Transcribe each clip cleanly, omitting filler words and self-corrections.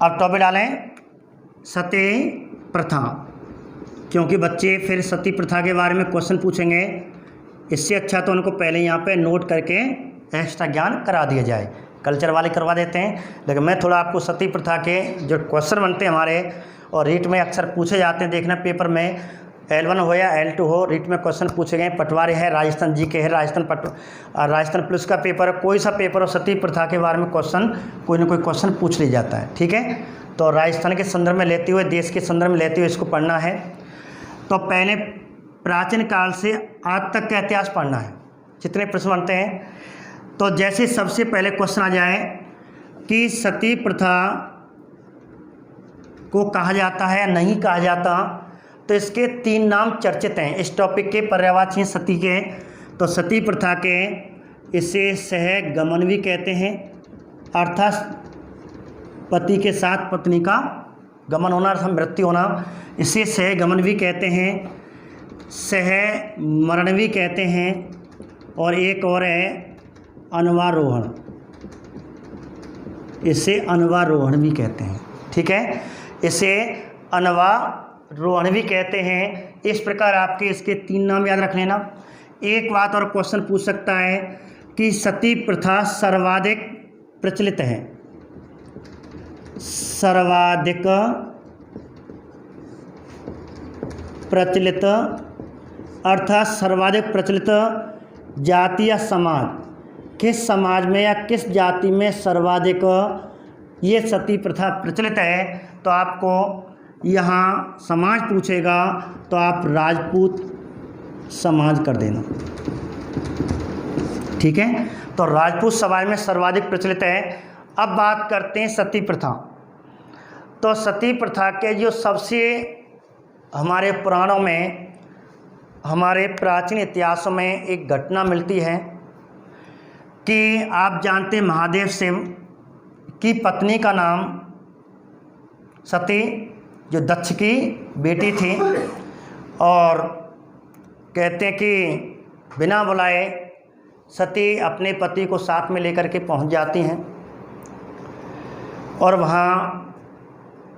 अब टॉपिक डालें सती प्रथा, क्योंकि बच्चे फिर सती प्रथा के बारे में क्वेश्चन पूछेंगे। इससे अच्छा तो उनको पहले यहाँ पे नोट करके एक्स्ट्रा ज्ञान करा दिया जाए। कल्चर वाले करवा देते हैं, लेकिन मैं थोड़ा आपको सती प्रथा के जो क्वेश्चन बनते हैं हमारे और रीट में अक्सर पूछे जाते हैं, देखना पेपर में L1 हो या L2 हो, रीट में क्वेश्चन पूछे गए। पटवारी है, राजस्थान जी के है, राजस्थान पुलिस का पेपर, कोई सा पेपर हो, सती प्रथा के बारे में क्वेश्चन कोई ना कोई क्वेश्चन पूछ लिया जाता है। ठीक है, तो राजस्थान के संदर्भ में लेते हुए, देश के संदर्भ में लेते हुए इसको पढ़ना है। तो पहले प्राचीन काल से आज तक का इतिहास पढ़ना है, जितने प्रश्न बनते हैं। तो जैसे सबसे पहले क्वेश्चन आ जाए कि सती प्रथा को कहा जाता है या नहीं कहा जाता, तो इसके 3 नाम चर्चित हैं इस टॉपिक के पर्यायवाची सती के। तो सती प्रथा के इसे सहगमन भी कहते हैं, अर्थात पति के साथ पत्नी का गमन होना अर्थात मृत्यु होना, इसे सहगमन भी कहते हैं, सहमरण भी कहते हैं, और एक और है अनवारोहण, इसे अनवारोहण भी कहते हैं। ठीक है, इसे अनवारोहण भी कहते हैं। इस प्रकार आपके इसके 3 नाम याद रख लेना। एक बात और क्वेश्चन पूछ सकता है कि सती प्रथा सर्वाधिक प्रचलित है, सर्वाधिक प्रचलित अर्थात सर्वाधिक प्रचलित जाति या समाज, किस समाज में या किस जाति में सर्वाधिक ये सती प्रथा प्रचलित है। तो आपको यहाँ समाज पूछेगा तो आप राजपूत समाज कर देना। ठीक है, तो राजपूत समाज में सर्वाधिक प्रचलित है। अब बात करते हैं सती प्रथा। तो सती प्रथा के जो सबसे हमारे पुराणों में, हमारे प्राचीन इतिहासों में एक घटना मिलती है कि आप जानते हैं महादेव शिव की पत्नी का नाम सती, जो दक्ष की बेटी थी, और कहते हैं कि बिना बुलाए सती अपने पति को साथ में लेकर के पहुंच जाती हैं। और वहाँ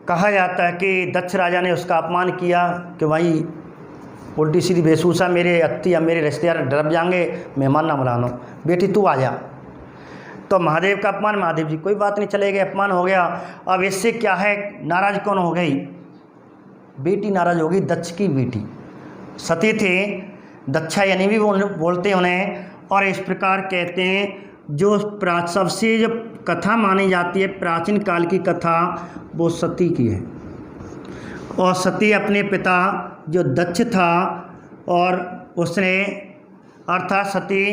कहा जाता है कि दक्ष राजा ने उसका अपमान किया कि भाई उल्टी सीधी वेशभूषा, मेरे अत्ती या मेरे रिश्तेदार डर जाएंगे, मेहमान ना बुलाना, बेटी तू आ जा। तो महादेव का अपमान, महादेव जी कोई बात नहीं, चले गए, अपमान हो गया। अब इससे क्या है, नाराज कौन हो गई, बेटी नाराज हो गई, दक्ष की बेटी सती थी, दक्षा यानी भी बोलते हैं उन्हें। और इस प्रकार कहते हैं जो सबसे जो कथा मानी जाती है प्राचीन काल की कथा, वो सती की है। और सती अपने पिता जो दक्ष था, और उसने अर्थात सती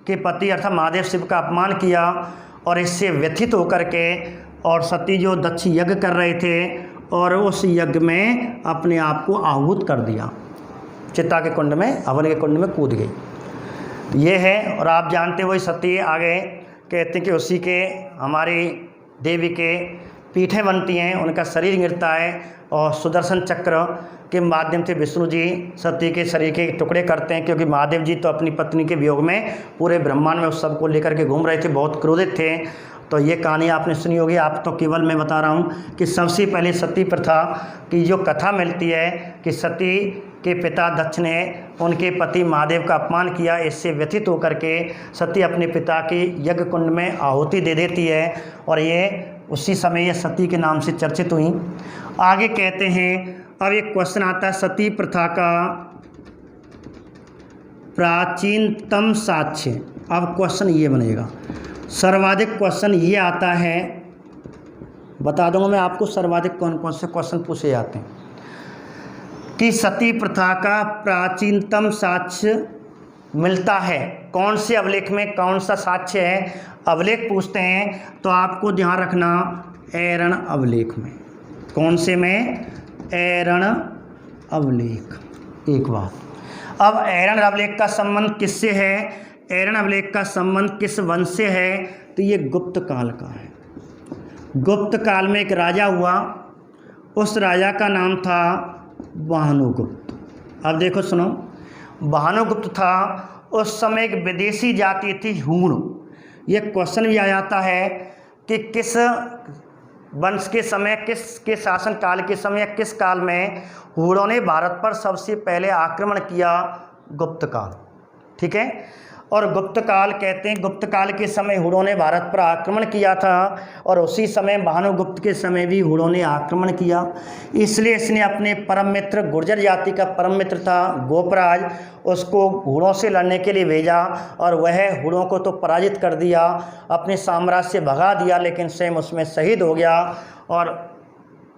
के पति अर्थात महादेव शिव का अपमान किया, और इससे व्यथित होकर के और सती जो दक्ष यज्ञ कर रहे थे, और उस यज्ञ में अपने आप को आहूत कर दिया, चिता के कुंड में, हवन के कुंड में कूद गई। ये है। और आप जानते वही सती आगे कहते हैं कि उसी के हमारी देवी के पीठें बनती हैं, उनका शरीर गिरता है, और सुदर्शन चक्र के माध्यम से विष्णु जी सती के शरीर के टुकड़े करते हैं, क्योंकि महादेव जी तो अपनी पत्नी के वियोग में पूरे ब्रह्मांड में उस सब को लेकर के घूम रहे थे, बहुत क्रोधित थे। तो ये कहानी आपने सुनी होगी, आप तो केवल मैं बता रहा हूँ कि सबसे पहले सती प्रथा की जो कथा मिलती है कि सती के पिता दक्ष ने उनके पति महादेव का अपमान किया, इससे व्यथित होकर के सती अपने पिता की यज्ञ कुंड में आहुति दे देती है, और ये उसी समय ये सती के नाम से चर्चित हुई। आगे कहते हैं, अब एक क्वेश्चन आता है सती प्रथा का प्राचीनतम साक्ष्य। अब क्वेश्चन ये बनेगा, सर्वाधिक क्वेश्चन ये आता है, बता दूंगा मैं आपको सर्वाधिक कौन कौन से क्वेश्चन पूछे जाते हैं कि सती प्रथा का प्राचीनतम साक्ष्य मिलता है कौन से अभिलेख में, कौन सा साक्ष्य है, अभिलेख पूछते हैं। तो आपको ध्यान रखना ऐरण अभिलेख में, कौन से में, ऐरण अभिलेख। एक बात, अब ऐरण अभिलेख का संबंध किससे है, ऐरण अभिलेख का संबंध किस वंश से है, तो ये गुप्त काल का है। गुप्त काल में एक राजा हुआ, उस राजा का नाम था भानुगुप्त। अब देखो सुनो, भानुगुप्त था, उस समय एक विदेशी जाति थी हूण। ये क्वेश्चन भी आ जाता है कि किस वंश के समय, किसके शासन काल के समय, किस काल में हूणों ने भारत पर सबसे पहले आक्रमण किया? गुप्त काल। ठीक है, और गुप्त काल कहते हैं, गुप्त काल के समय हूणों ने भारत पर आक्रमण किया था, और उसी समय भानुगुप्त के समय भी हूणों ने आक्रमण किया। इसलिए इसने अपने परम मित्र, गुर्जर जाति का परम मित्र था गोपराज, उसको हूणों से लड़ने के लिए भेजा, और वह हूणों को तो पराजित कर दिया, अपने साम्राज्य से भगा दिया, लेकिन स्वयं उसमें शहीद हो गया। और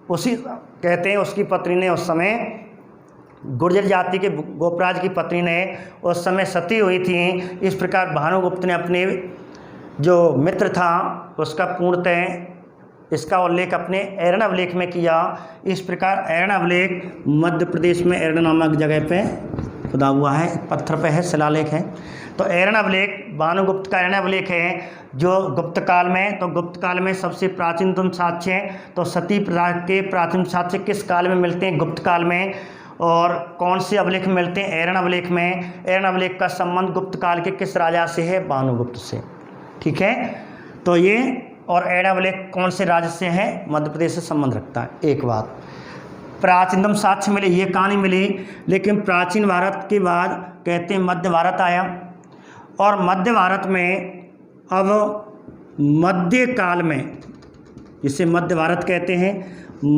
उसी कहते हैं उसकी पत्नी ने उस समय, गुर्जर जाति के गोपराज की पत्नी ने उस समय सती हुई थी। इस प्रकार भानुगुप्त ने अपने जो मित्र था उसका पूर्णतः इसका उल्लेख अपने ऐरणवलेख में किया। इस प्रकार ऐरणवलेख मध्य प्रदेश में ऐरण नामक जगह पे खुदा हुआ है, पत्थर पे है, शिलालेख है। तो ऐरणवलेख भानुगुप्त का ऐरणवलेख है जो गुप्त काल में, तो गुप्त काल में सबसे प्राचीनतम साक्ष्य, तो सती प्रथा के प्राचीन साक्ष्य किस काल में मिलते हैं? गुप्त काल में। और कौन से अभिलेख में मिलते हैं? ऐरणवलेख में। ऐरणवलेख का संबंध गुप्त काल के किस राजा से है? भानुगुप्त से। ठीक है, तो ये, और ऐरणवलेख कौन से राज्य से है? मध्य प्रदेश से संबंध रखता है। एक बात, प्राचीनतम साक्ष्य मिले, ये कहानी मिली, लेकिन प्राचीन भारत के बाद कहते हैं मध्य भारत आया, और मध्य भारत में अब मध्य काल में, जिसे मध्य भारत कहते हैं,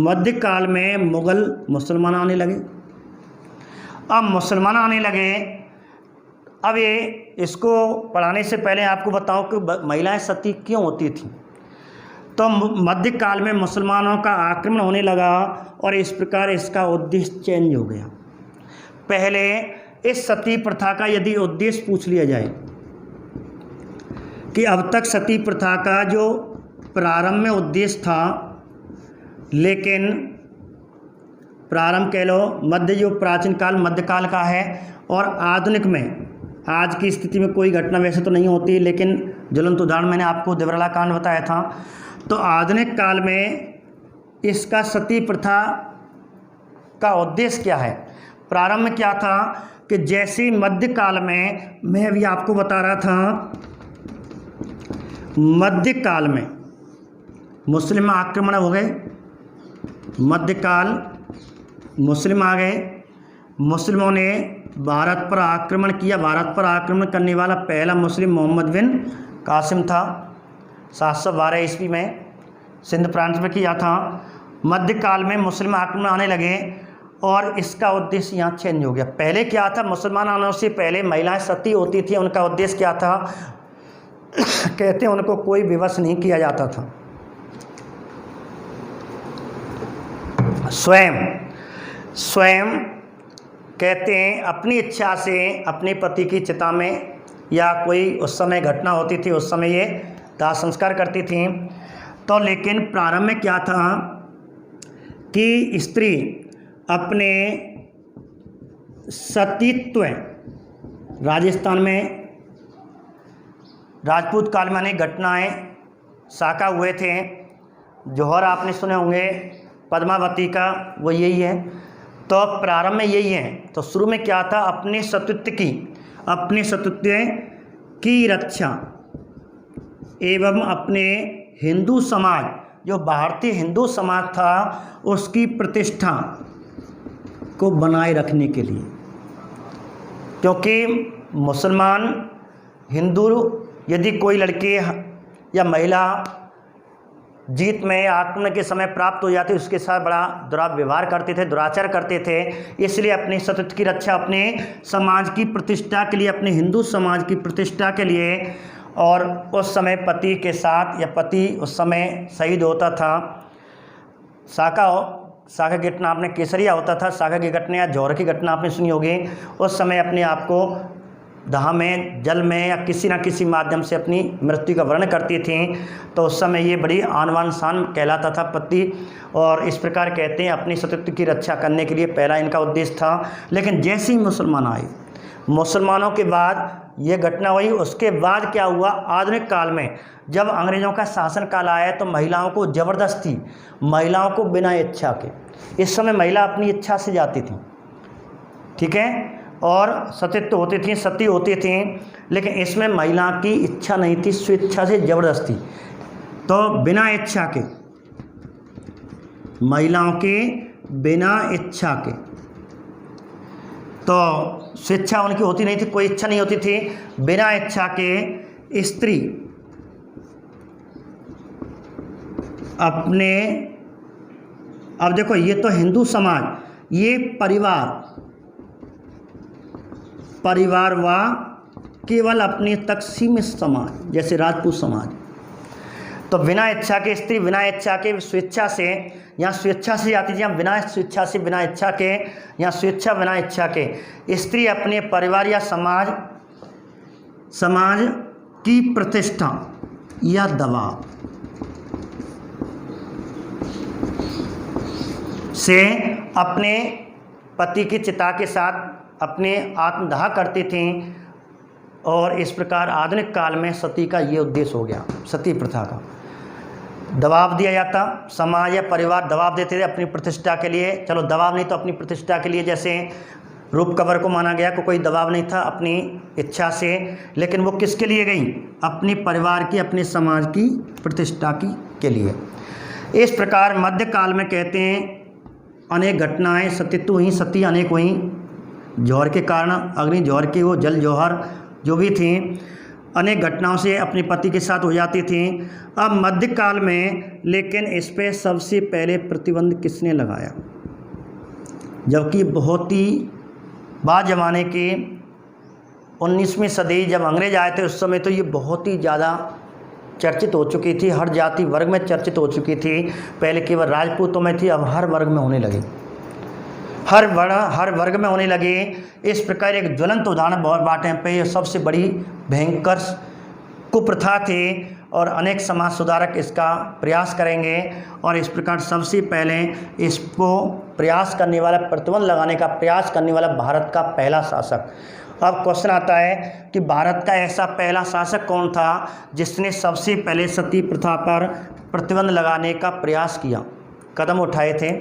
मध्य काल में मुगल मुसलमान आने लगे। अब मुसलमान आने लगे, अब ये इसको पढ़ाने से पहले आपको बताऊं कि महिलाएं सती क्यों होती थी। तो मध्य काल में मुसलमानों का आक्रमण होने लगा, और इस प्रकार इसका उद्देश्य चेंज हो गया। पहले इस सती प्रथा का यदि उद्देश्य पूछ लिया जाए कि अब तक सती प्रथा का जो प्रारंभ में उद्देश्य था, लेकिन प्रारंभ कह लो, मध्य जो प्राचीन काल मध्यकाल का है, और आधुनिक में आज की स्थिति में कोई घटना वैसे तो नहीं होती, लेकिन ज्वलंत उदाहरण मैंने आपको देवराला कांड बताया था। तो आधुनिक काल में इसका सती प्रथा का उद्देश्य क्या है? प्रारंभ में क्या था कि जैसे मध्य काल में, मैं अभी आपको बता रहा था, मध्य काल में मुस्लिम आक्रमण हो गए, मध्यकाल मुस्लिम आ गए, मुस्लिमों ने भारत पर आक्रमण किया। भारत पर आक्रमण करने वाला पहला मुस्लिम मोहम्मद बिन कासिम था, 712 ईस्वी में सिंध प्रांत में किया था। मध्यकाल में मुस्लिम आक्रमण आने लगे, और इसका उद्देश्य यहाँ चेंज हो गया। पहले क्या था? मुसलमान आने से पहले महिलाएं सती होती थी, उनका उद्देश्य क्या था? कहते हैं उनको कोई विवश नहीं किया जाता था, स्वयं कहते हैं अपनी इच्छा से अपने पति की चिता में, या कोई उस समय घटना होती थी, उस समय ये दाह संस्कार करती थी। तो लेकिन प्रारंभ में क्या था कि स्त्री अपने सतीत्व, राजस्थान में राजपूत काल में अनेक घटनाएँ साका हुए थे। जौहर आपने सुने होंगे, पद्मावती का, वो यही है। तो प्रारंभ में यही है। तो शुरू में क्या था? अपने सतीत्व की रक्षा एवं अपने हिंदू समाज, जो भारतीय हिंदू समाज था, उसकी प्रतिष्ठा को बनाए रखने के लिए, क्योंकि मुसलमान हिंदू यदि कोई लड़की या महिला जीत में आक्रमण के समय प्राप्त हो जाती, उसके साथ बड़ा दुर्व्यवहार करते थे, दुराचार करते थे। इसलिए अपने सतीत्व की रक्षा, अपने समाज की प्रतिष्ठा के लिए, अपने हिंदू समाज की प्रतिष्ठा के लिए, और उस समय पति के साथ, या पति उस समय शहीद होता था, साका की घटना आपने, केसरिया होता था, साका की घटना या जौहर की घटना आपने सुनी होगी। उस समय अपने आप को दाह में, जल में, या किसी न किसी माध्यम से अपनी मृत्यु का वर्ण करती थीं। तो उस समय ये बड़ी आनवान शान कहलाता था पति। और इस प्रकार कहते हैं अपनी सतीत्व की रक्षा करने के लिए पहला इनका उद्देश्य था। लेकिन जैसे ही मुसलमान आए, मुसलमानों के बाद ये घटना हुई। उसके बाद क्या हुआ? आधुनिक काल में जब अंग्रेज़ों का शासन काल आया, तो महिलाओं को ज़बरदस्ती, महिलाओं को बिना इच्छा के, इस समय महिला अपनी इच्छा से जाती थी, ठीक है, और सतीत्व होती थी, सती होती थी, लेकिन इसमें महिला की इच्छा नहीं थी, स्वेच्छा से ज़बरदस्ती। तो बिना इच्छा के महिलाओं के बिना इच्छा के, तो स्वेच्छा उनकी होती नहीं थी, कोई इच्छा नहीं होती थी, बिना इच्छा के स्त्री अपने, अब देखो ये तो हिंदू समाज, ये परिवार व केवल अपने तक सीमित समाज जैसे राजपूत समाज। तो बिना इच्छा के स्त्री, बिना इच्छा के स्वेच्छा से, यहाँ स्वेच्छा से आती थी, यहाँ बिना स्वेच्छा से, बिना इच्छा के, यहाँ स्वेच्छा बिना इच्छा के स्त्री अपने परिवार या समाज की प्रतिष्ठा या दबाव से अपने पति की चिता के साथ अपने आत्मदाह करती थीं। और इस प्रकार आधुनिक काल में सती का ये उद्देश्य हो गया, सती प्रथा का दबाव दिया जाता, समाज या परिवार दबाव देते थे अपनी प्रतिष्ठा के लिए। चलो दबाव नहीं तो अपनी प्रतिष्ठा के लिए, जैसे रूप कबर को माना गया को कोई दबाव नहीं था अपनी इच्छा से, लेकिन वो किसके लिए गई? अपने परिवार की, अपने समाज की प्रतिष्ठा की के लिए। इस प्रकार मध्यकाल में कहते हैं अनेक घटनाएं सतीत्व हुई, सती अनेक हुई, जौहर के कारण, अग्नि जौहर की वो जल जौहर जो भी थी, अनेक घटनाओं से अपने पति के साथ हो जाती थी। अब मध्यकाल में लेकिन इस पे सबसे पहले प्रतिबंध किसने लगाया? जबकि बहुत ही बाद ज़माने की 19वीं सदी जब अंग्रेज आए थे, उस समय तो ये बहुत ही ज़्यादा चर्चित हो चुकी थी, हर जाति वर्ग में चर्चित हो चुकी थी। पहले केवल राजपूतों में थी, अब हर वर्ग में होने लगी, हर वर्ग में होने लगी। इस प्रकार एक ज्वलंत उदाहरण बहुत बाटे पे ये सबसे बड़ी भयंकर कुप्रथा थी और अनेक समाज सुधारक इसका प्रयास करेंगे। और इस प्रकार सबसे पहले इसको प्रयास करने वाला, प्रतिबंध लगाने का प्रयास करने वाला भारत का पहला शासक। अब क्वेश्चन आता है कि भारत का ऐसा पहला शासक कौन था जिसने सबसे पहले सती प्रथा पर प्रतिबंध लगाने का प्रयास किया, कदम उठाए थे?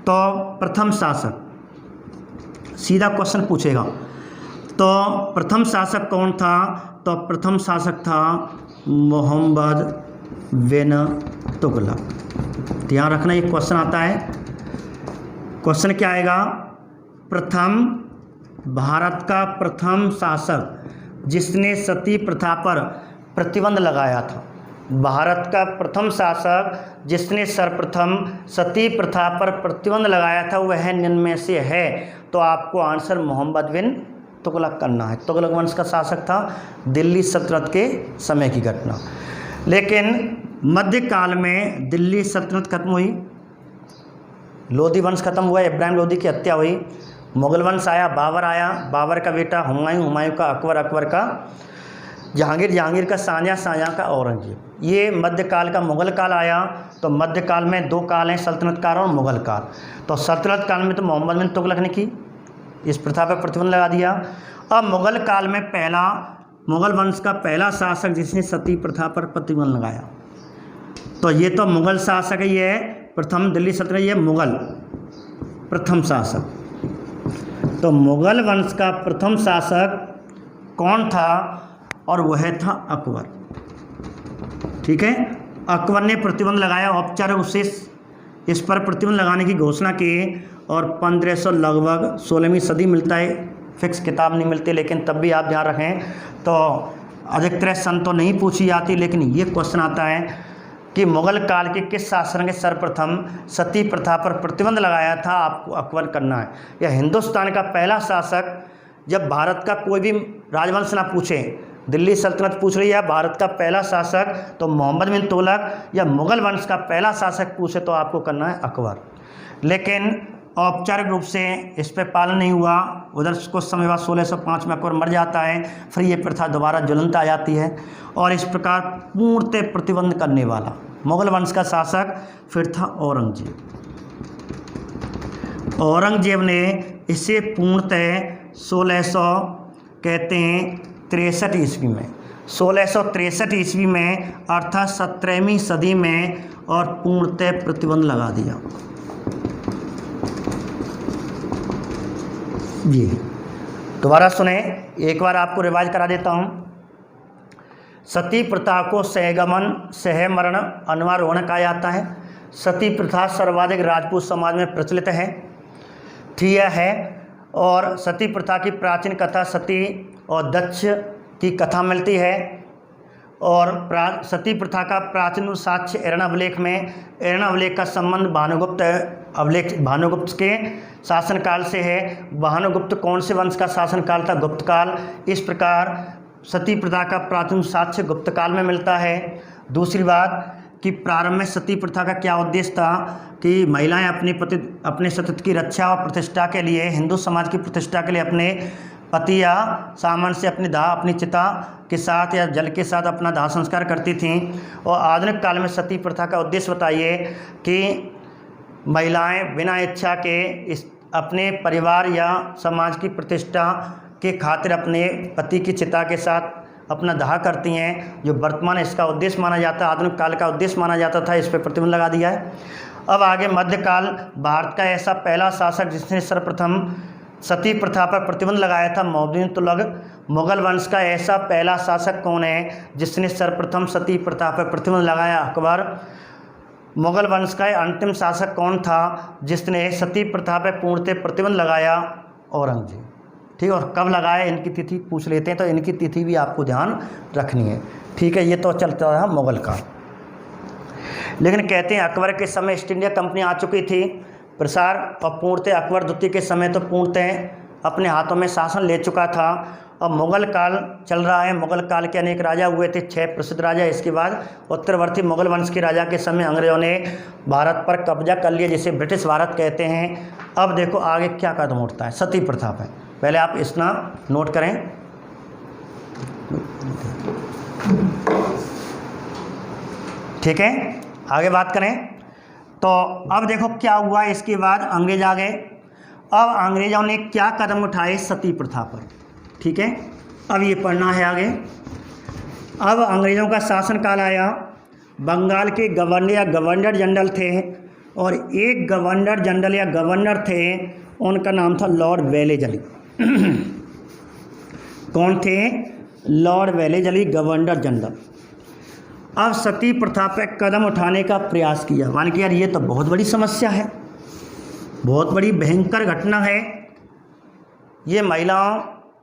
तो प्रथम शासक, सीधा क्वेश्चन पूछेगा, तो प्रथम शासक कौन था? तो प्रथम शासक था मोहम्मद बिन तुगलक। ध्यान रखना, ये क्वेश्चन आता है। क्वेश्चन क्या आएगा? भारत का प्रथम शासक जिसने सती प्रथा पर प्रतिबंध लगाया था। भारत का प्रथम शासक जिसने सर्वप्रथम सती प्रथा पर प्रतिबंध लगाया था वह निम्न में से है। तो आपको आंसर मोहम्मद बिन तुगलक करना है। तुगलक वंश का शासक था, दिल्ली सल्तनत के समय की घटना। लेकिन मध्यकाल में दिल्ली सल्तनत खत्म हुई, लोधी वंश खत्म हुआ, इब्राहिम लोधी की हत्या हुई, मुगल वंश आया, बाबर आया, बाबर का बेटा हुमायूं, हुमायूं का अकबर, अकबर का जहांगीर, जहांगीर का शाहजहां, शाहजहां का औरंगजेब। ये मध्यकाल का मुगल काल आया। तो मध्यकाल में दो काल हैं, सल्तनत काल और मुगल काल। तो सल्तनत काल में तो मोहम्मद बिन तुगलक ने की, इस प्रथा पर प्रतिबंध लगा दिया। अब मुगल काल में मुगल वंश का पहला शासक जिसने सती प्रथा पर प्रतिबंध लगाया, तो ये तो मुगल शासक है, ये प्रथम दिल्ली सल्तनत, ये मुगल प्रथम शासक। तो मुगल वंश का प्रथम शासक कौन था? और वह था अकबर। ठीक है, अकबर ने प्रतिबंध लगाया, औपचारिक रूप से इस पर प्रतिबंध लगाने की घोषणा की। और 1500 लगभग 16वीं सदी मिलता है, फिक्स किताब नहीं मिलती, लेकिन तब भी आप ध्यान रखें। तो अधिकतर सन तो नहीं पूछी जाती, लेकिन ये क्वेश्चन आता है कि मुगल काल के किस शासक ने सर्वप्रथम सती प्रथा पर प्रतिबंध लगाया था? आपको अकबर करना है। या हिंदुस्तान का पहला शासक, जब भारत का कोई भी राजवंश ना पूछे, दिल्ली सल्तनत पूछ रही है, भारत का पहला शासक तो मोहम्मद बिन तुगलक, या मुगल वंश का पहला शासक पूछे तो आपको करना है अकबर। लेकिन औपचारिक रूप से इस पर पालन नहीं हुआ। उधर कुछ समय बाद 1605 में अकबर मर जाता है, फिर ये प्रथा दोबारा ज्वलंत आ जाती है। और इस प्रकार पूर्णतः प्रतिबंध करने वाला मुगल वंश का शासक फिर था औरंगजेब। औरंगजेब ने इसे पूर्णतः 1663 ईस्वी में, 1663 ईस्वी में अर्थात 17वीं सदी में, और पूर्णतः प्रतिबंध लगा दिया। जी दोबारा सुने, एक बार आपको रिवाइज करा देता हूँ। सती प्रथा को सहगमन, सहमरण, अनिवार्य होना कहा जाता है। सती प्रथा सर्वाधिक राजपूत समाज में प्रचलित है, थी या है। और सती प्रथा की प्राचीन कथा सती और दक्ष की कथा मिलती है। और सती प्रथा का प्राचीन साक्ष्य एरणाभिलेख में, एरणाभिलेख का संबंध भानुगुप्त के शासनकाल से है। भानुगुप्त कौन से वंश का शासनकाल था? गुप्तकाल। इस प्रकार सती प्रथा का प्राचीन साक्ष्य गुप्तकाल में मिलता है। दूसरी बात कि प्रारंभ में सती प्रथा का क्या उद्देश्य था कि महिलाएं अपने सतत की रक्षा और प्रतिष्ठा के लिए, हिंदू समाज की प्रतिष्ठा के लिए अपने पति या सामन से अपनी चिता के साथ या जल के साथ अपना दाह संस्कार करती थीं। और आधुनिक काल में सती प्रथा का उद्देश्य बताइए कि महिलाएं बिना इच्छा के अपने परिवार या समाज की प्रतिष्ठा के खातिर अपने पति की चिता के साथ अपना दाह करती हैं, जो वर्तमान इसका उद्देश्य माना जाता है, आधुनिक काल का उद्देश्य माना जाता था। इस पर प्रतिबंध लगा दिया है। अब आगे मध्यकाल, भारत का ऐसा पहला शासक जिसने सर्वप्रथम सती प्रथा पर प्रतिबंध लगाया था मोहम्मद तुगलक। मुगल वंश का ऐसा पहला शासक कौन है जिसने सर्वप्रथम सती प्रथा पर प्रतिबंध लगाया? अकबर। मुगल वंश का अंतिम शासक कौन था जिसने सती प्रथा पर पूर्णतः प्रतिबंध लगाया? औरंगजेब। ठीक है, और कब लगाया इनकी तिथि पूछ लेते हैं, तो इनकी तिथि भी आपको ध्यान रखनी है। ठीक है, ये तो चलता रहा मुगल का। लेकिन कहते हैं अकबर के समय ईस्ट इंडिया कंपनी आ चुकी थी, प्रसार और पूर्णतः अकबर द्वितीय के समय तो पूर्णतः अपने हाथों में शासन ले चुका था। अब मुगल काल चल रहा है। मुगल काल के अनेक राजा हुए थे, 6 प्रसिद्ध राजा। इसके बाद उत्तरवर्ती मुगल वंश के राजा के समय अंग्रेजों ने भारत पर कब्जा कर लिया, जिसे ब्रिटिश भारत कहते हैं। अब देखो आगे क्या कदम उठता है सती प्रथा पर। पहले आप इसना नोट करें। ठीक है, आगे बात करें तो अब देखो क्या हुआ। इसके बाद अंग्रेज आ गए। अब अंग्रेजों ने क्या कदम उठाए सती प्रथा पर? ठीक है, अब ये पढ़ना है आगे। अब अंग्रेज़ों का शासनकाल आया। बंगाल के गवर्नर या गवर्नर जनरल थे, और एक गवर्नर जनरल या गवर्नर थे, उनका नाम था लॉर्ड वेलेजली। कौन थे? Lord Wellesley, governor general. अब सती प्रथा पर कदम उठाने का प्रयास किया। मान कि यार ये तो बहुत बड़ी समस्या है, बहुत बड़ी भयंकर घटना है, ये महिलाओं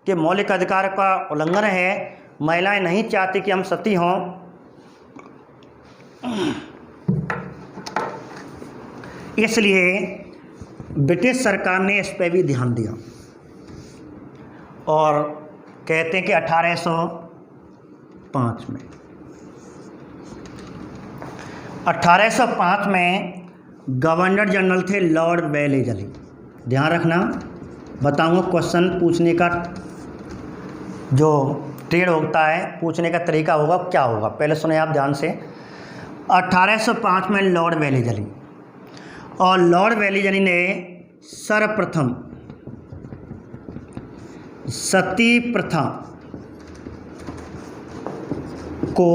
के मौलिक अधिकार का उल्लंघन है, महिलाएं नहीं चाहती कि हम सती हों। इसलिए ब्रिटिश सरकार ने इस पर भी ध्यान दिया और कहते हैं कि 1805 में गवर्नर जनरल थे लॉर्ड वेलेजली। ध्यान रखना, बताऊंगा क्वेश्चन पूछने का जो ट्रेड होता है, पूछने का तरीका होगा, क्या होगा। पहले सुने आप ध्यान से। 1805 में लॉर्ड वेलेजली, और लॉर्ड वेलेजली ने सर्वप्रथम सती प्रथा को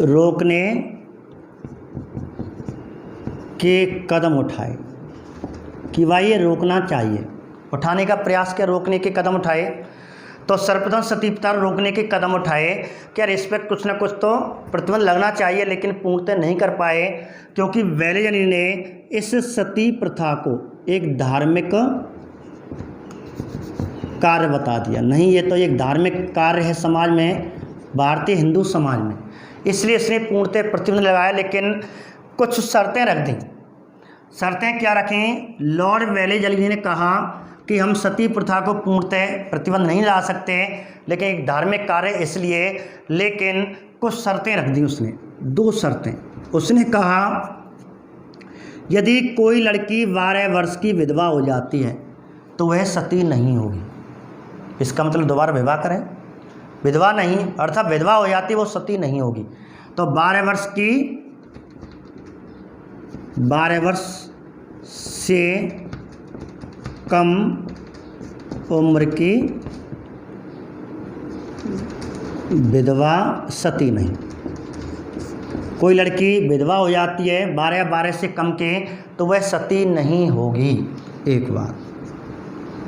रोकने के कदम उठाए कि भाई ये रोकना चाहिए। उठाने का प्रयास किया, रोकने के कदम उठाए। तो सर्वप्रथम सती प्रथा रोकने के कदम उठाए कि यार इस पर कुछ ना कुछ तो प्रतिबंध लगना चाहिए, लेकिन पूर्णतः नहीं कर पाए, क्योंकि वेलेजली ने इस सती प्रथा को एक धार्मिक कार्य बता दिया। नहीं, ये तो एक धार्मिक कार्य है समाज में, भारतीय हिंदू समाज में, इसलिए इसने पूर्णतः प्रतिबंध लगाया, लेकिन कुछ शर्तें रख दी। शर्तें क्या रखें? लॉर्ड वेलेजली ने कहा कि हम सती प्रथा को पूर्णतः प्रतिबंध नहीं ला सकते, लेकिन एक धार्मिक कार्य इसलिए, लेकिन कुछ शर्तें रख दी उसने। 2 शर्तें उसने कहा, यदि कोई लड़की 12 वर्ष की विधवा हो जाती है तो वह सती नहीं होगी। इसका मतलब दोबारा विवाह करें, विधवा नहीं, अर्थात विधवा हो जाती वो सती नहीं होगी। तो 12 वर्ष से कम उम्र की विधवा सती नहीं। कोई लड़की विधवा हो जाती है 12 से कम के, तो वह सती नहीं होगी। एक बात,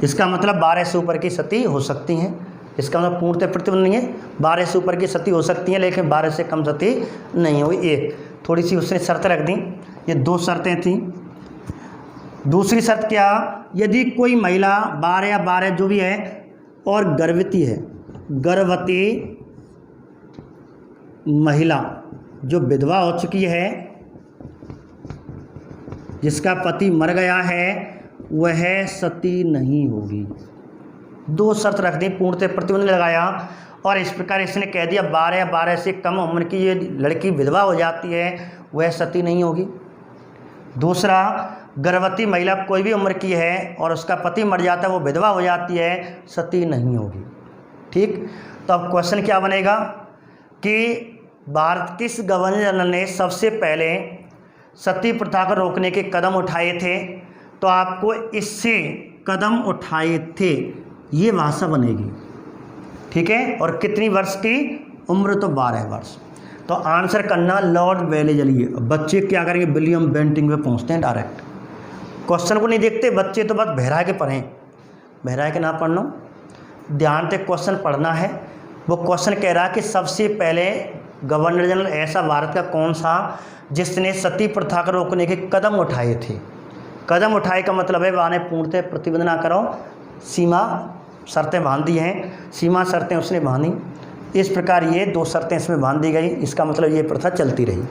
इसका मतलब 12 से ऊपर की सती हो सकती हैं, इसका मतलब पूर्णतः प्रतिबंध नहीं है। 12 से ऊपर की सती हो सकती हैं, लेकिन 12 से कम सती नहीं होगी। एक थोड़ी सी उसने शर्त रख दी। ये 2 शर्तें थी। दूसरी शर्त क्या, यदि कोई महिला 12 या 12 जो भी है और गर्भवती है, गर्भवती महिला जो विधवा हो चुकी है, जिसका पति मर गया है, वह सती नहीं होगी। 2 शर्त रख दी, पूर्णतः प्रतिबंध लगाया। और इस प्रकार इसने कह दिया 12 या 12 से कम उम्र की ये लड़की विधवा हो जाती है, वह सती नहीं होगी। दूसरा, गर्भवती महिला कोई भी उम्र की है और उसका पति मर जाता है, वो विधवा हो जाती है, सती नहीं होगी। ठीक, तो अब क्वेश्चन क्या बनेगा कि भारत किस गवर्नर जनरल ने सबसे पहले सती प्रथा को रोकने के कदम उठाए थे? तो आपको इससे कदम उठाए थे ये भाषा बनेगी। ठीक है, और कितनी वर्ष की उम्र? तो 12 वर्ष। तो आंसर करना लॉर्ड वेलेजली। बच्चे क्या करेंगे, विलियम बेंटिंग पे पहुंचते हैं डायरेक्ट, क्वेश्चन को नहीं देखते बच्चे, तो बस बहरा के पढ़ें, बहरा के ना पढ़ना, ध्यान से क्वेश्चन पढ़ना है। वो क्वेश्चन कह रहा है कि सबसे पहले गवर्नर जनरल ऐसा भारत का कौन सा जिसने सती प्रथा को रोकने के कदम उठाए थे? कदम उठाए का मतलब है वाने पूर्णतः प्रतिबंध ना करो, सीमा शर्तें बांध दी हैं, सीमा शर्तें उसने बांधी। इस प्रकार ये 2 शर्तें इसमें बांध दी गई, इसका मतलब ये प्रथा चलती रही।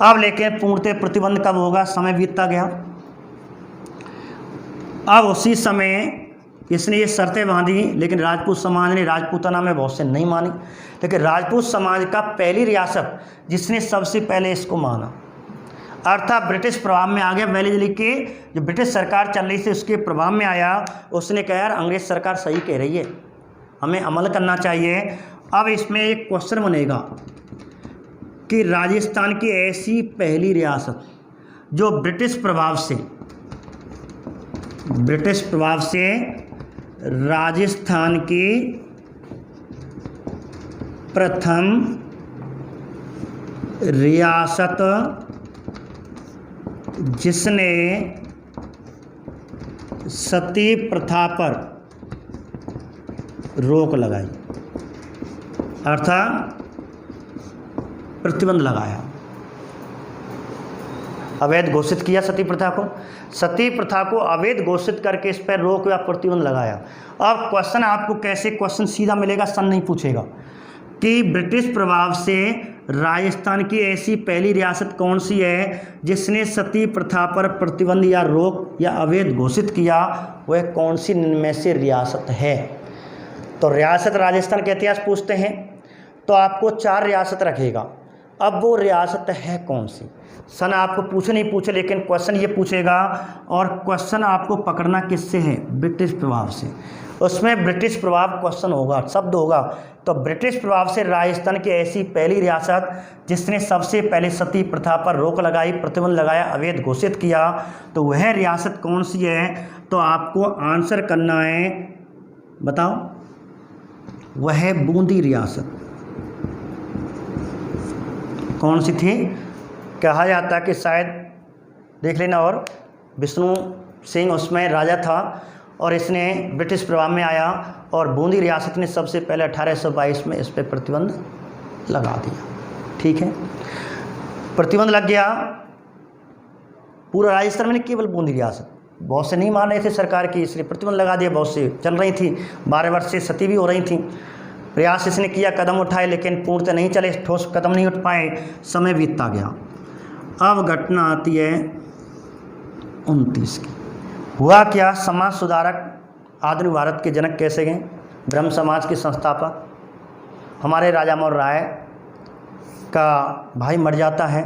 अब लेकिन पूर्णतः प्रतिबंध कब होगा? समय बीतता गया। अब उसी समय इसने ये शर्तें बांधी, लेकिन राजपूत समाज ने राजपूताना में बहुत से नहीं मानी। लेकिन राजपूत समाज का पहली रियासत जिसने सबसे पहले इसको माना, अर्थात ब्रिटिश प्रभाव में आ गया। वेलेजली के जो ब्रिटिश सरकार चल रही थी उसके प्रभाव में आया, उसने कहा यार अंग्रेज सरकार सही कह रही है, हमें अमल करना चाहिए। अब इसमें एक क्वेश्चन बनेगा कि राजस्थान की ऐसी पहली रियासत जो ब्रिटिश प्रभाव से राजस्थान की प्रथम रियासत जिसने सती प्रथा पर रोक लगाई, अर्थात प्रतिबंध लगाया, अवैध घोषित किया सती प्रथा को अवैध घोषित करके इस पर रोक या प्रतिबंध लगाया। अब क्वेश्चन आपको कैसे क्वेश्चन सीधा मिलेगा, सन नहीं पूछेगा कि ब्रिटिश प्रभाव से राजस्थान की ऐसी पहली रियासत कौन सी है जिसने सती प्रथा पर प्रतिबंध या रोक या अवैध घोषित किया, वह कौन सी इनमें से रियासत है? तो रियासत राजस्थान का इतिहास पूछते हैं तो आपको 4 रियासत रखेगा। अब वो रियासत है कौन सी? सन आपको पूछे नहीं पूछे, लेकिन क्वेश्चन ये पूछेगा, और क्वेश्चन आपको पकड़ना किससे है? ब्रिटिश प्रभाव से। उसमें ब्रिटिश प्रभाव क्वेश्चन होगा, शब्द होगा। तो ब्रिटिश प्रभाव से राजस्थान की ऐसी पहली रियासत जिसने सबसे पहले सती प्रथा पर रोक लगाई, प्रतिबंध लगाया, अवैध घोषित किया, तो वह रियासत कौन सी है? तो आपको आंसर करना है, बताओ, वह है बूंदी रियासत। कौन सी थी? कहा जाता कि शायद देख लेना, और विष्णु सिंह उसमें राजा था और इसने ब्रिटिश प्रभाव में आया और बूंदी रियासत ने सबसे पहले 1822 में इस पर प्रतिबंध लगा दिया। ठीक है, प्रतिबंध लग गया पूरा राजस्थान में, केवल बूंदी रियासत। बहुत से नहीं मान रहे थे सरकार की, इसलिए प्रतिबंध लगा दिया। बहुत से चल रही थी, 12 वर्ष से सती भी हो रही थी। प्रयास इसने किया, कदम उठाए, लेकिन पूर्णतः नहीं चले, ठोस कदम नहीं उठ पाए, समय बीतता गया। अब घटना आती है 29 की। हुआ क्या? समाज सुधारक आधुनिक भारत के जनक कैसे गए? ब्रह्म समाज के संस्थापक हमारे राजा मोहन राय का भाई मर जाता है,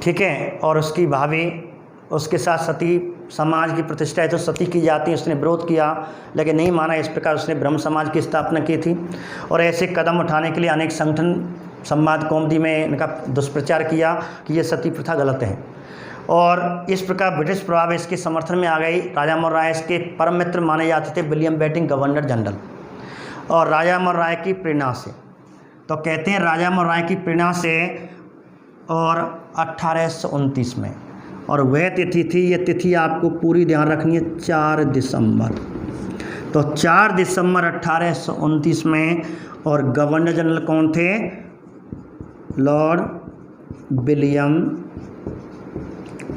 ठीक है, और उसकी भाभी उसके साथ सती समाज की प्रतिष्ठा है तो सती की जाती है। उसने विरोध किया लेकिन नहीं माना, इस प्रकार उसने ब्रह्म समाज की स्थापना की थी। और ऐसे कदम उठाने के लिए अनेक संगठन संवाद कौमुदी में इनका दुष्प्रचार किया कि ये सती प्रथा गलत है। और इस प्रकार ब्रिटिश प्रभाव इसके समर्थन में आ गई। राजा मोहन राय इसके परम मित्र माने जाते थे, विलियम बेंटिंग गवर्नर जनरल, और राजा मोहन राय की प्रेरणा से, तो कहते हैं राजा मोहन राय की प्रेरणा से, और 1829 में, और वह तिथि थी, ये तिथि आपको पूरी ध्यान रखनी है, 4 दिसंबर। तो 4 दिसंबर 1829 में, और गवर्नर जनरल कौन थे? Lord William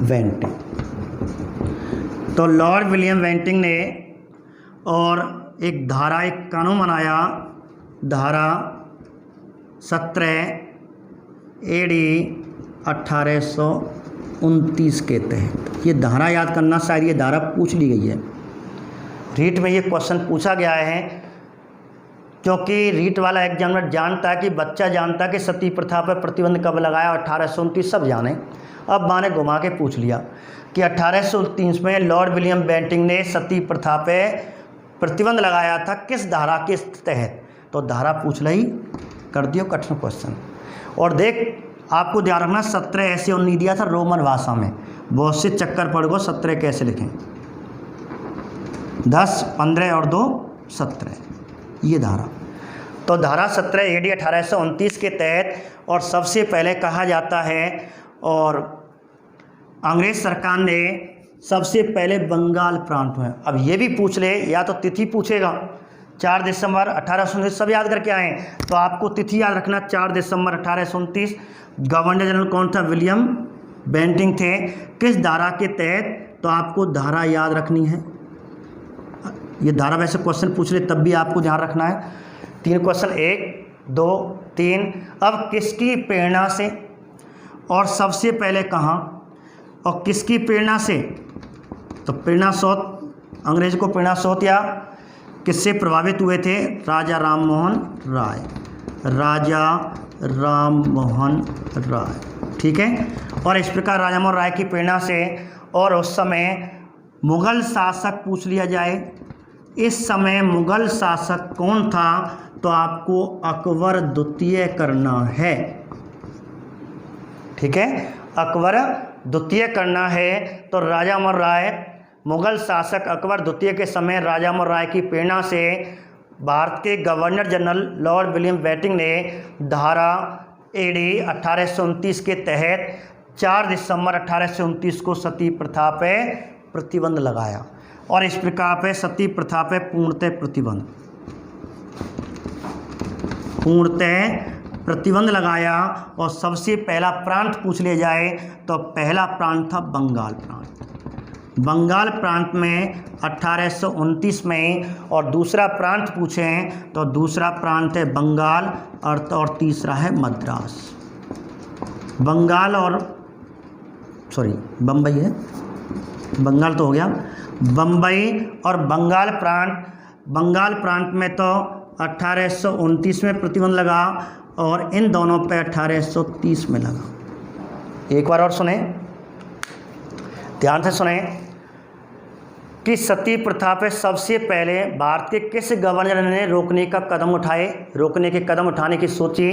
Bentinck. तो लॉर्ड विलियम बेंटिंक ने और एक धारा, एक कानून बनाया, धारा 17 AD 1829 के तहत। ये धारा याद करना, शायद ये धारा पूछ ली गई है रीट में, ये क्वेश्चन पूछा गया है, क्योंकि रीट वाला एग्जामिनर जानता है कि बच्चा जानता है कि सती प्रथा पर प्रतिबंध कब लगाया, 1829 सब जाने। अब माने घुमा के पूछ लिया कि 1829 में लॉर्ड विलियम बेंटिंक ने सती प्रथा पे प्रतिबंध लगाया था, किस धारा के तहत। तो धारा पूछ ली, कर दियो कठिन क्वेश्चन। और देख, आपको ध्यान रखना 17 ऐसे 19 दिया था रोमन भाषा में, बहुत से चक्कर पड़ गो 17 कैसे लिखें। 10, 15 और 2 17, ये धारा। तो धारा 17 AD 1829 के तहत, और सबसे पहले कहा जाता है, और अंग्रेज सरकार ने सबसे पहले बंगाल प्रांत में। अब ये भी पूछ ले, या तो तिथि पूछेगा 4 दिसंबर 1829, सब याद करके आए, तो आपको तिथि याद रखना 4 दिसंबर 1829। गवर्नर जनरल कौन था, विलियम बेंटिंक थे, किस धारा के तहत, तो आपको धारा याद रखनी है। ये धारा वैसे क्वेश्चन पूछ ले तब भी आपको ध्यान रखना है। 3 क्वेश्चन, 1, 2, 3। अब किसकी प्रेरणा से और सबसे पहले कहाँ, और किसकी प्रेरणा से, तो प्रेरणा स्रोत, अंग्रेज को प्रेरणा स्रोत या किससे प्रभावित हुए थे, राजा राम मोहन राय, राजा राम मोहन राय, ठीक है। और इस प्रकार राजा मोहन राय की प्रेरणा से, और उस समय मुग़ल शासक पूछ लिया जाए, इस समय मुग़ल शासक कौन था, तो आपको अकबर द्वितीय करना है, ठीक है, अकबर द्वितीय करना है। तो राजा मोहन राय, मुग़ल शासक अकबर द्वितीय के समय राजा मोहन राय की प्रेरणा से भारत के governor general Lord William Bentinck ने धारा AD 1829 के तहत 4 दिसंबर 1829 को सती प्रथा पे प्रतिबंध लगाया, और इस प्रकार पे सती प्रथा पे पूर्णतः प्रतिबंध लगाया। और सबसे पहला प्रांत पूछ लिया जाए तो पहला प्रांत था बंगाल प्रांत। बंगाल प्रांत में 1829 में, और दूसरा प्रांत पूछें तो दूसरा प्रांत है बंगाल, और तीसरा है मद्रास। बंगाल और बम्बई है, बंगाल तो हो गया, बम्बई और बंगाल प्रांत में तो 1829 में प्रतिबंध लगा, और इन दोनों पे 1830 में लगा। एक बार और सुने, ध्यान से सुने कि सती प्रथा पे सबसे पहले भारत के किस गवर्नर ने रोकने के कदम उठाने की सोची।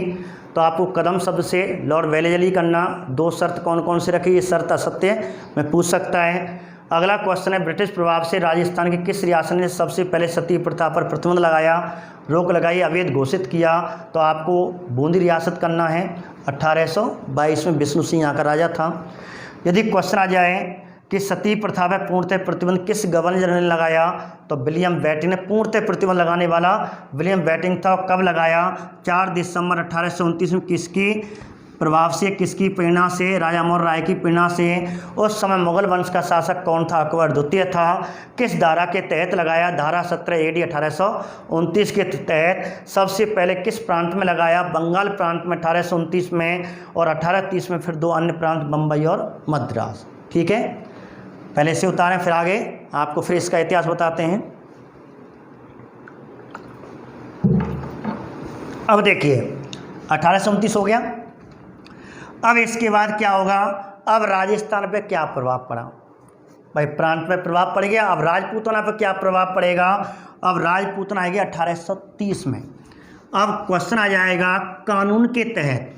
तो आपको कदम शब्द से लॉर्ड वेलेस्ली करना। 2 शर्त कौन कौन से रखी, ये शर्त असत्य में पूछ सकता है। अगला क्वेश्चन है, ब्रिटिश प्रभाव से राजस्थान के किस रियासत ने सबसे पहले सती प्रथा पर प्रतिबंध लगाया, रोक लगाई, अवैध घोषित किया। तो आपको बूंदी रियासत करना है। 1822 में विष्णु सिंह यहाँ का राजा था। यदि क्वेश्चन आ जाए कि सती प्रथा पर पूर्णतः प्रतिबंध किस गवर्नर जनरल ने लगाया, तो विलियम बेंटिंक ने पूर्णतः प्रतिबंध लगाने वाला विलियम बेंटिंक था। कब लगाया, 4 दिसंबर 1829 में। किसकी प्रभाव से, किसकी प्रेरणा से, राजा मोहन राय की प्रेरणा से। उस समय मुगल वंश का शासक कौन था, अकबर द्वितीय था। किस धारा के तहत लगाया, धारा 17 AD 1829 के तहत। सबसे पहले किस प्रांत में लगाया, बंगाल प्रांत में 1829 में, और 1830 में फिर 2 अन्य प्रांत बम्बई और मद्रास, ठीक है। पहले से उतारें, फिर आगे आपको फिर इसका इतिहास बताते हैं। अब देखिए 1829 हो गया। अब इसके बाद क्या होगा, अब राजस्थान पे क्या प्रभाव पड़ा, भाई प्रांत पे प्रभाव पड़ गया। अब राजपूताना पे क्या प्रभाव पड़ेगा, अब राजपूताना आएगी 1830 में। अब क्वेश्चन आ जाएगा कानून के तहत।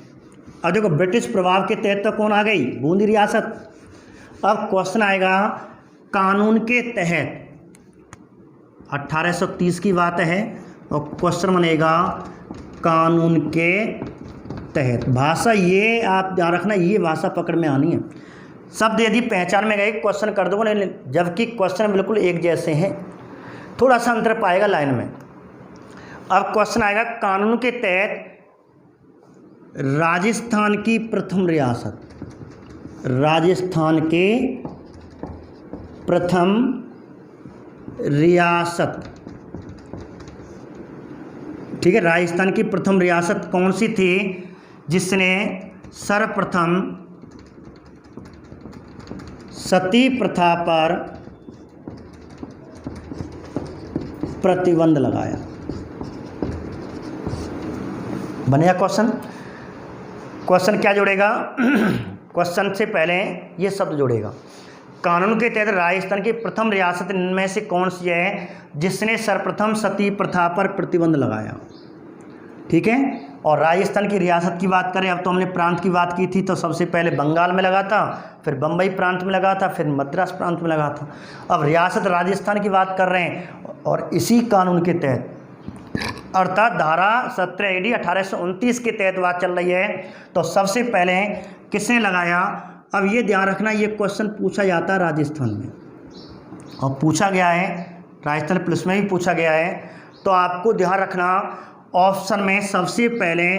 अब देखो ब्रिटिश प्रभाव के तहत तो कौन आ गई, बूंदी रियासत। अब क्वेश्चन आएगा कानून के तहत, 1830 की बात है, और क्वेश्चन बनेगा कानून के तहत। भाषा ये आप ध्यान रखना, ये भाषा पकड़ में आनी है। शब्द यदि पहचान में गए क्वेश्चन कर दो, नहीं, जबकि क्वेश्चन बिल्कुल एक जैसे हैं, थोड़ा सा अंतर पाएगा लाइन में। अब क्वेश्चन आएगा कानून के तहत राजस्थान की प्रथम रियासत, राजस्थान के प्रथम रियासत, ठीक है, राजस्थान की प्रथम रियासत कौन सी थी जिसने सर्वप्रथम सती प्रथा पर प्रतिबंध लगाया। बनेगा क्वेश्चन। क्वेश्चन क्या जोड़ेगा? क्वेश्चन से पहले ये शब्द जोड़ेगा। कानून के तहत राजस्थान की प्रथम रियासत इनमें से कौन सी है जिसने सर्वप्रथम सती प्रथा पर प्रतिबंध लगाया? ठीक है। और राजस्थान की रियासत की बात करें, अब तो हमने प्रांत की बात की थी, तो सबसे पहले बंगाल में लगा था, फिर बम्बई प्रांत में लगा था, फिर मद्रास प्रांत में लगा था। अब रियासत राजस्थान की बात कर रहे हैं और इसी कानून के तहत अर्थात धारा 17 AD 1829 के तहत बात चल रही है। तो सबसे पहले किसने लगाया? अब ये ध्यान रखना, ये क्वेश्चन पूछा जाता है राजस्थान में और पूछा गया है, राजस्थान पुलिस में भी पूछा गया है। तो आपको ध्यान रखना, ऑप्शन में सबसे पहले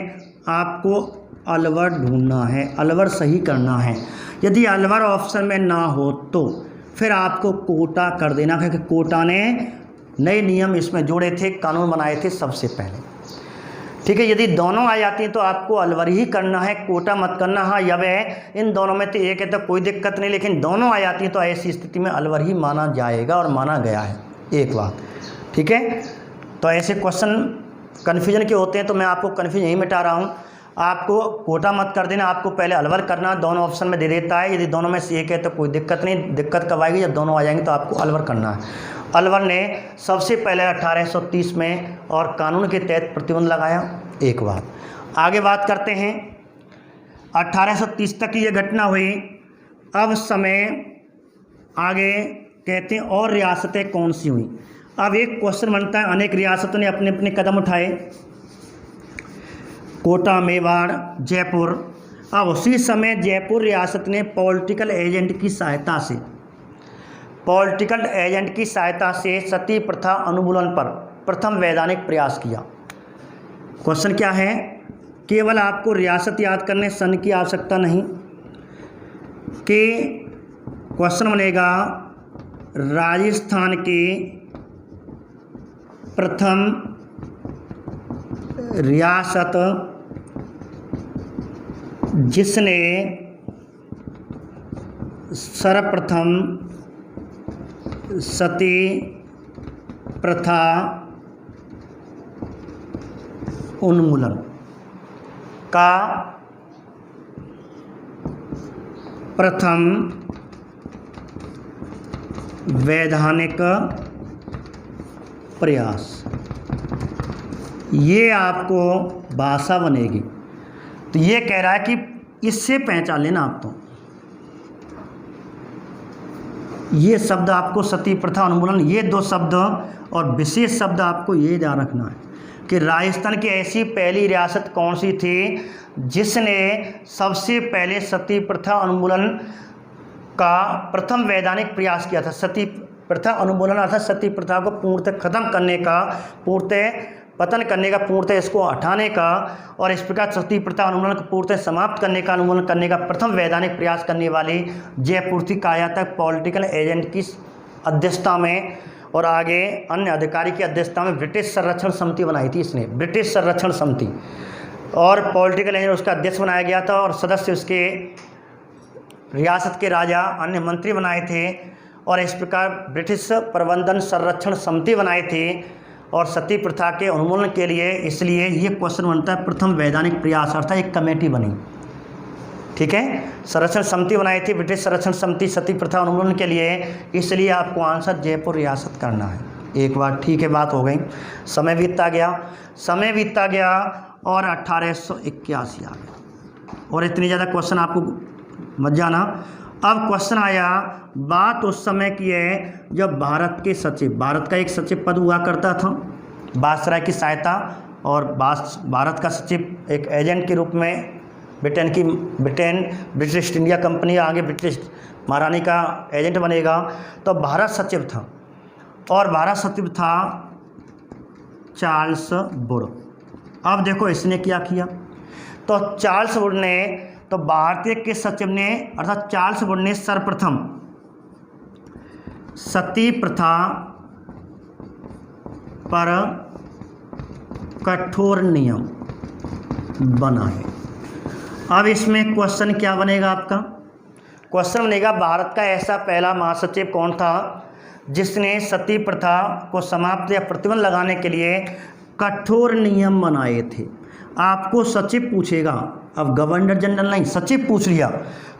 आपको अलवर ढूंढना है, अलवर सही करना है। यदि अलवर ऑप्शन में ना हो तो फिर आपको कोटा कर देना, क्योंकि कोटा ने नए नियम इसमें जोड़े थे, कानून बनाए थे सबसे पहले। ठीक है, यदि दोनों आ जाती हैं तो आपको अलवर ही करना है, कोटा मत करना। हाँ, यह है इन दोनों में तो एक है तो कोई दिक्कत नहीं, लेकिन दोनों आ जाती हैं तो ऐसी स्थिति में अलवर ही माना जाएगा और माना गया है। एक बात, ठीक है। तो ऐसे क्वेश्चन कन्फ्यूजन के होते हैं, तो मैं आपको कन्फ्यूजन यही मिटा रहा हूँ। आपको कोटा मत कर देना, आपको पहले अलवर करना, दोनों ऑप्शन में दे देता है। यदि दोनों में से एक है तो कोई दिक्कत नहीं, दिक्कत कब आएगी? जब दोनों आ जाएंगे तो आपको अलवर करना है। अलवर ने सबसे पहले 1830 में और कानून के तहत प्रतिबंध लगाया। एक बात, आगे बात करते हैं। 1830 तक ये घटना हुई। अब समय आगे कहते हैं और रियासतें कौन सी हुई। अब एक क्वेश्चन बनता है, अनेक रियासतों ने अपने अपने कदम उठाए, कोटा, मेवाड़, जयपुर। अब उसी समय जयपुर रियासत ने पॉलिटिकल एजेंट की सहायता से सती प्रथा उन्मूलन पर प्रथम वैधानिक प्रयास किया। क्वेश्चन क्या है? केवल आपको रियासत याद करने सन की आवश्यकता नहीं, कि क्वेश्चन बनेगा राजस्थान की प्रथम रियासत जिसने सर्वप्रथम सती प्रथा उन्मूलन का प्रथम वैधानिक प्रयास। ये आपको भाषा बनेगी। तो ये कह रहा है कि इससे पहचान लेना आप, तो ये शब्द आपको सती प्रथा उन्मूलन, ये दो शब्द और विशेष शब्द आपको ये ध्यान रखना है कि राजस्थान की ऐसी पहली रियासत कौन सी थी जिसने सबसे पहले सती प्रथा उन्मूलन का प्रथम वैधानिक प्रयास किया था। सती प्रथा उन्मूलन अर्थात सती प्रथा को पूर्णतः खत्म करने का, पूर्णतः पतन करने का, पूर्णतः इसको हटाने का, और इस प्रकार सती प्रथा उन्मूलन को पूर्णतः समाप्त करने का, उन्मूलन करने का प्रथम वैधानिक प्रयास करने वाली जयपुर थी कायातक पॉलिटिकल एजेंट की अध्यक्षता में और आगे अन्य अधिकारी की अध्यक्षता में ब्रिटिश संरक्षण समिति बनाई थी इसने, ब्रिटिश संरक्षण समिति, और पॉलिटिकल एजेंट उसका अध्यक्ष बनाया गया था और सदस्य उसके रियासत के राजा, अन्य मंत्री बनाए थे। और इस प्रकार ब्रिटिश प्रबंधन संरक्षण समिति बनाई थी और सती प्रथा के उन्मूलन के लिए, इसलिए ये क्वेश्चन बनता है प्रथम वैधानिक प्रयास अर्थात एक कमेटी बनी। ठीक है, संरक्षण समिति बनाई थी ब्रिटिश संरक्षण समिति सती प्रथा उन्मूलन के लिए, इसलिए आपको आंसर जयपुर रियासत करना है। एक बार ठीक है, बात हो गई। समय बीतता गया और 1881 आ गया और इतनी ज़्यादा क्वेश्चन आपको मत जाना। अब क्वेश्चन आया, बात उस समय की है जब भारत के सचिव, भारत का एक सचिव पद हुआ करता था वायसराय की सहायता, और भारत का सचिव एक एजेंट के रूप में Britain British east India company आगे ब्रिटिश महारानी का एजेंट बनेगा। तो भारत सचिव था और भारत सचिव था चार्ल्स बुर। अब देखो इसने क्या किया, तो चार्ल्स वुड ने, तो भारतीय के सचिव ने अर्थात चार्ल्स वुड ने सर्वप्रथम सती प्रथा पर कठोर नियम बनाए। अब इसमें क्वेश्चन क्या बनेगा आपका? क्वेश्चन बनेगा भारत का ऐसा पहला महासचिव कौन था जिसने सती प्रथा को समाप्त या प्रतिबंध लगाने के लिए कठोर नियम बनाए थे। आपको सचिव पूछेगा, अब गवर्नर जनरल नहीं, सचिव पूछ लिया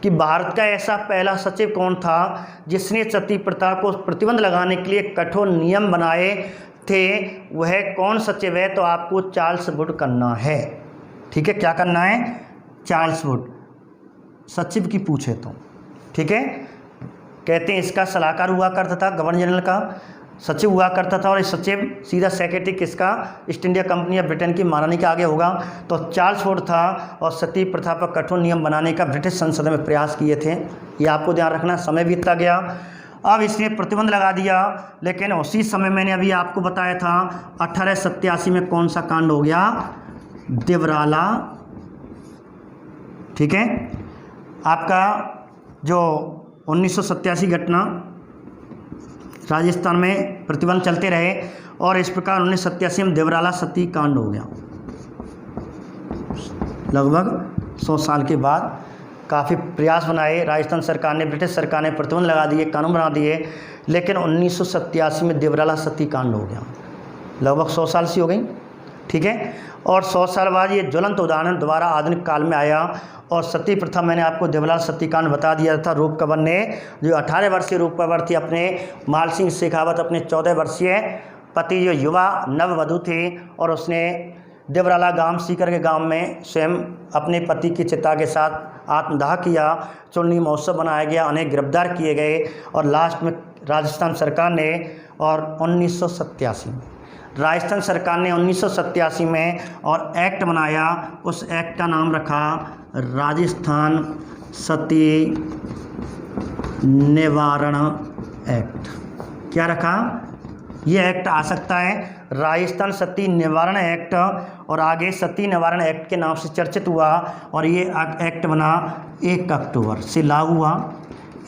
कि भारत का ऐसा पहला सचिव कौन था जिसने सती प्रथा को प्रतिबंध लगाने के लिए कठोर नियम बनाए थे, वह कौन सचिव है? तो आपको चार्ल्स वुड करना है। ठीक है, क्या करना है? चार्ल्स वुड सचिव की पूछे तो, ठीक है। कहते हैं इसका सलाहकार हुआ करता था, गवर्नर जनरल का सचिव हुआ करता था, और इस सचिव सीधा सेक्रेटरी किसका? ईस्ट इंडिया कंपनी या ब्रिटेन की महारानी के आगे होगा। तो चार्ल्स वुड था और सती प्रथा पर कठोर नियम बनाने का ब्रिटिश संसद में प्रयास किए थे। ये आपको ध्यान रखना। समय बीतता गया, अब इसने प्रतिबंध लगा दिया, लेकिन उसी समय मैंने अभी आपको बताया था 1887 में कौन सा कांड हो गया? देवराला। ठीक है, आपका जो 1987 घटना राजस्थान में प्रतिबंध चलते रहे, और इस प्रकार 1987 में देवराला सती कांड हो गया। लगभग 100 साल के बाद काफ़ी प्रयास बनाए राजस्थान सरकार ने, ब्रिटिश सरकार ने प्रतिबंध लगा दिए, कानून बना दिए, लेकिन 1987 में देवराला सती कांड हो गया। लगभग 100 साल सी हो गई। ठीक है, और 100 साल बाद ये ज्वलंत उदाहरण दोबारा आधुनिक काल में आया, और सती प्रथा मैंने आपको देवराला सतीकांड बता दिया था। रूप कंवर ने, जो 18 वर्षीय रूप कंवर थी, अपने माल सिंह शेखावत अपने 14 वर्षीय पति जो युवा नववधु थे, और उसने देवराला गांव सीकर के गांव में स्वयं अपने पति की चिता के साथ आत्मदाह किया। चुन्नी महोत्सव बनाया गया, अनेक गिरफ्तार किए गए, और लास्ट में राजस्थान सरकार ने, और 1987 में राजस्थान सरकार ने 1987 में और एक्ट बनाया। उस एक्ट का नाम रखा राजस्थान सती निवारण एक्ट। क्या रखा? ये एक्ट आ सकता है राजस्थान सती निवारण एक्ट, और आगे सती निवारण एक्ट के नाम से चर्चित हुआ, और ये एक्ट बना 1 अक्टूबर से लागू हुआ।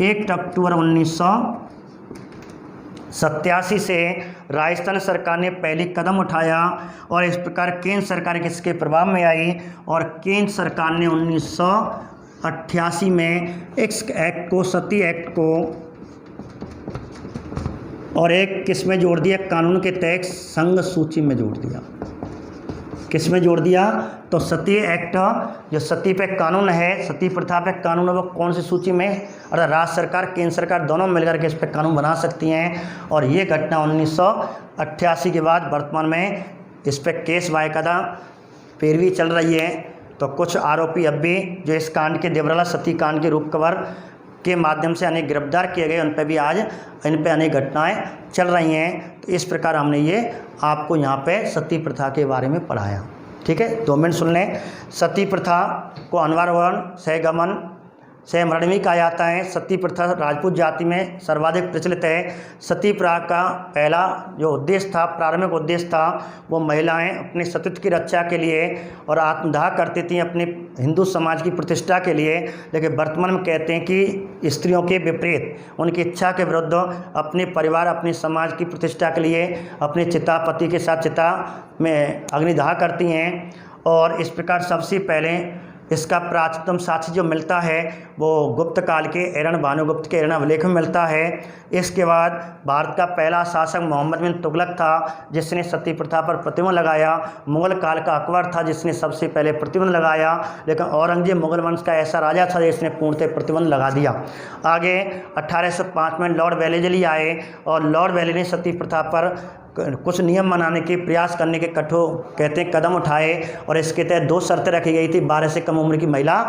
1 अक्टूबर 1987 से राजस्थान सरकार ने पहली कदम उठाया, और इस प्रकार केंद्र सरकार किसके प्रभाव में आई, और केंद्र सरकार ने 1988 में इस एक्ट को, सती एक्ट को, और एक किस में जोड़ दिया? कानून के तहत संघ सूची में जोड़ दिया। किस में जोड़ दिया? तो सती एक्ट, जो सती पे कानून है, सती प्रथा पे कानून है, वो कौन सी सूची में? अर्थात राज्य सरकार केंद्र सरकार दोनों मिलकर के इस पर कानून बना सकती हैं। और ये घटना 1988 के बाद वर्तमान में इस पर केस बाकायदा पैरवी चल रही है। तो कुछ आरोपी अब भी जो इस कांड के, देवराला सती कांड के रूप कंवर के माध्यम से अनेक गिरफ्तार किए गए, उन पर भी आज इन पर अनेक घटनाएं चल रही हैं। तो इस प्रकार हमने ये आपको यहाँ पे सती प्रथा के बारे में पढ़ाया। ठीक है, 2 मिनट सुन लें। सती प्रथा को अनवर वर्ण सहगमन सहमरणवी कहा जाता है। सती प्रथा राजपूत जाति में सर्वाधिक प्रचलित है। सती प्रथा का पहला जो उद्देश्य था, प्रारंभिक उद्देश्य था, वो महिलाएं अपने सतीत्व की रक्षा के लिए और आत्मदाह करती थी अपने हिंदू समाज की प्रतिष्ठा के लिए। लेकिन वर्तमान में कहते हैं कि स्त्रियों के विपरीत, उनकी इच्छा के विरुद्ध अपने परिवार, अपने समाज की प्रतिष्ठा के लिए अपने चिता, पति के साथ चिता में अग्निदाह करती हैं। और इस प्रकार सबसे पहले इसका प्राचीनतम साक्ष्य जो मिलता है वो गुप्त काल के एरन भानुगुप्त के एरन अभिलेख में मिलता है। इसके बाद भारत का पहला शासक मोहम्मद बिन तुगलक था जिसने सती प्रथा पर प्रतिबंध लगाया। मुगल काल का अकबर था जिसने सबसे पहले प्रतिबंध लगाया, लेकिन औरंगजेब मुगल वंश का ऐसा राजा था जिसने पूर्णतः प्रतिबंध लगा दिया। आगे 1805 में लॉर्ड वेलेस्ली आए और लॉर्ड वेलेस्ली ने सती प्रथा पर कुछ नियम बनाने के प्रयास करने के कठोर कहते हैं कदम उठाए, और इसके तहत 2 शर्तें रखी गई थी। 12 से कम उम्र की महिला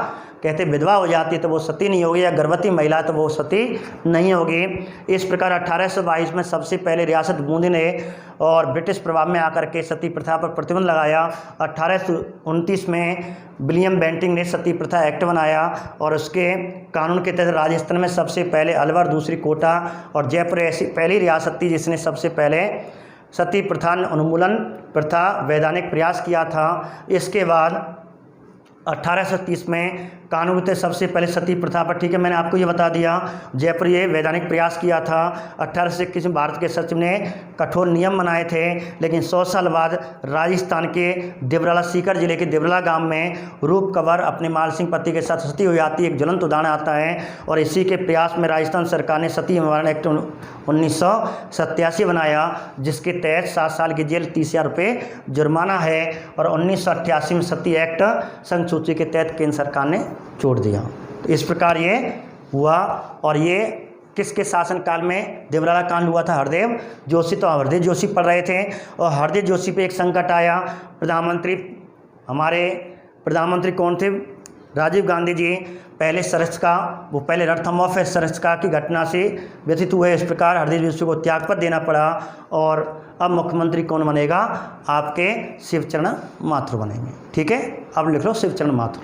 कहते विधवा हो जाती तो वो सती नहीं होगी, या गर्भवती महिला तो वो सती नहीं होगी। इस प्रकार 1822 में सबसे पहले रियासत बूंदी ने और ब्रिटिश प्रभाव में आकर के सती प्रथा पर प्रतिबंध लगाया। 1829 में विलियम बेंटिंग ने सती प्रथा एक्ट बनाया, और उसके कानून के तहत राजस्थान में सबसे पहले अलवर, दूसरी कोटा और जयपुर ऐसी पहली रियासत थी जिसने सबसे पहले सती प्रथा उन्मूलन प्रथा वैधानिक प्रयास किया था। इसके बाद 1830 में कानून थे सबसे पहले सती प्रथा पर। ठीक है, मैंने आपको ये बता दिया। जयपुर ये वैधानिक प्रयास किया था। 1821 में भारत के सचिव ने कठोर नियम बनाए थे, लेकिन 100 साल बाद राजस्थान के देवराला सीकर जिले के देवराला गांव में रूप कंवर अपने माल सिंह पति के साथ सती हो जाती है। एक ज्वलंत उदाहरण आता है, और इसी के प्रयास में राजस्थान सरकार ने सती निवारण एक्ट 1987 बनाया, जिसके तहत 7 साल की जेल 30,000 रुपये जुर्माना है। और 1988 में सती एक्ट संघ सूची के तहत केंद्र सरकार ने छोड़ दिया। तो इस प्रकार ये हुआ। और ये किसके शासनकाल में देवराला कांड हुआ था? हरदेव जोशी। तो हरदेव जोशी पढ़ रहे थे, और हरदेव जोशी पे एक संकट आया। हमारे प्रधानमंत्री कौन थे? राजीव गांधी जी। पहले वो पहले रणथंभौर सरिस्का की घटना से व्यथित हुए। इस प्रकार हरदेव जोशी को त्यागपत्र देना पड़ा, और अब मुख्यमंत्री कौन बनेगा? आपके शिवचरण माथुर बनेंगे। ठीक है, अब लिख लो शिवचरण माथुर।